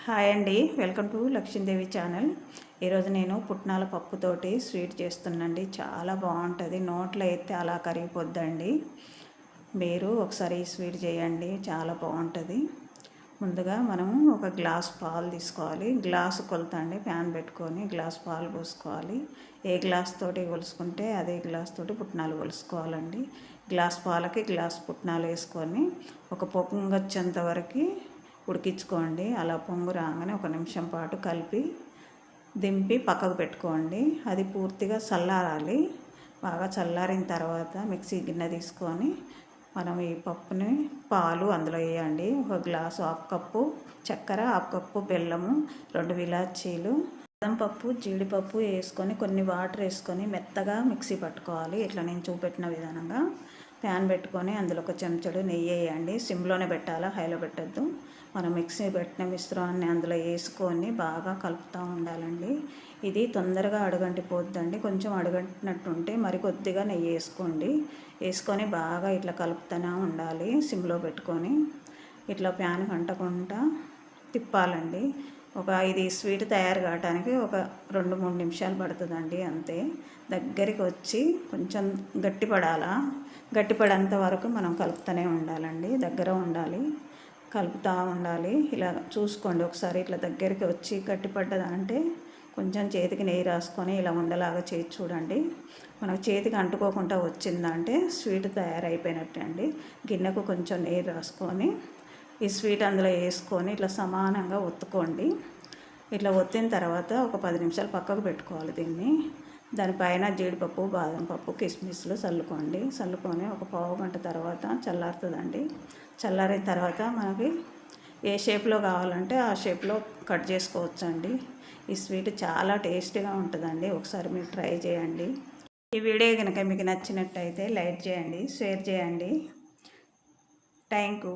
Hi అండి, welcome to Lakshmidevi channel. ఈరోజు నేను పుట్నాల పప్పుతోటి స్వీట్ చేస్తున్నాండి. చాలా బాగుంటుంది, నోట్లో అయితే అలా కరిగిపోద్దండి. మీరు ఒకసారి ఈ స్వీట్ చేయండి, చాలా బాగుంటుంది. ముందుగా మనము ఒక గ్లాస్ పాలు తీసుకోవాలి. గ్లాసు కొలత అండి, ప్యాన్ పెట్టుకొని గ్లాస్ పాలు పోసుకోవాలి. ఏ గ్లాస్ తోటి కొలుసుకుంటే అదే గ్లాస్ తోటి పుట్నాలు కొలుసుకోవాలండి. గ్లాస్ పాలకి గ్లాస్ పుట్నాలు వేసుకొని ఒక పొంగు వచ్చేంత వరకు ఉడికించుకోండి. అలా పొంగు రాగానే ఒక నిమిషం పాటు కలిపి దింపి పక్కకు పెట్టుకోండి. అది పూర్తిగా చల్లారాలి. బాగా చల్లారిన తర్వాత మిక్సీ గిన్నె తీసుకొని మనం ఈ పప్పుని పాలు అందులో వేయండి. ఒక గ్లాసు హాఫ్ కప్పు చక్కెర, హాఫ్ కప్పు బెల్లము, 2 ఇలాచీలు, బాదం పప్పు, జీడిపప్పు వేసుకొని కొన్ని వాటర్ వేసుకొని మెత్తగా మిక్సీ పట్టుకోవాలి. ఇట్లా నేను చూపెట్టిన విధానంగా ప్యాన్ పెట్టుకొని అందులో ఒక చెంచాడు నెయ్యి వేయండి. సిమ్లోనే పెట్టాలా, హైలో పెట్టద్దు. మనం మిక్సీ పెట్టిన మిశ్రమాన్ని అందులో వేసుకొని బాగా కలుపుతూ ఉండాలండి. ఇది తొందరగా అడుగంటిపోద్దండి. కొంచెం అడుగంటినట్టుంటే మరి కొద్దిగా నెయ్యి వేసుకోండి. వేసుకొని బాగా ఇట్లా కలుపుతూనే ఉండాలి. సిమ్లో పెట్టుకొని ఇట్లా ప్యాన్ అంటకుండా తిప్పాలండి. ఇది స్వీట్ తయారు కావడానికి ఒక 2-3 నిమిషాలు పడుతుందండి, అంతే. దగ్గరికి వచ్చి కొంచెం గట్టిపడేంత వరకు మనం కలుపుతూనే ఉండాలండి. దగ్గర ఉండాలి, కలుపుతూ ఉండాలి. ఇలా చూసుకోండి ఒకసారి. ఇట్లా దగ్గరికి వచ్చి గట్టిపడ్డదంటే కొంచెం చేతికి నెయ్యి రాసుకొని ఇలా ఉండలాగా చేసి చూడండి. మనకు చేతికి అంటుకోకుండా వచ్చిందంటే స్వీట్ తయారైపోయినట్టే అండి. గిన్నెకు కొంచెం నెయ్యి రాసుకొని ఈ స్వీట్ అందులో వేసుకొని ఇట్లా సమానంగా ఒత్తుకోండి. ఇట్లా ఒత్తిన తర్వాత ఒక 10 నిమిషాలు పక్కకు పెట్టుకోవాలి దీన్ని. దానిపైన జీడిపప్పు, బాదం పప్పు, కిస్మిస్లు చల్లుకొని ఒక పావు గంట తర్వాత చల్లారుతుందండి. చల్లారిన తర్వాత మనకి ఏ షేప్లో కావాలంటే ఆ షేప్లో కట్ చేసుకోవచ్చండి. ఈ స్వీట్ చాలా టేస్టీగా ఉంటుందండి. ఒకసారి మీరు ట్రై చేయండి. ఈ వీడియో కనుక మీకు నచ్చినట్టయితే లైక్ చేయండి, షేర్ చేయండి. Thank you.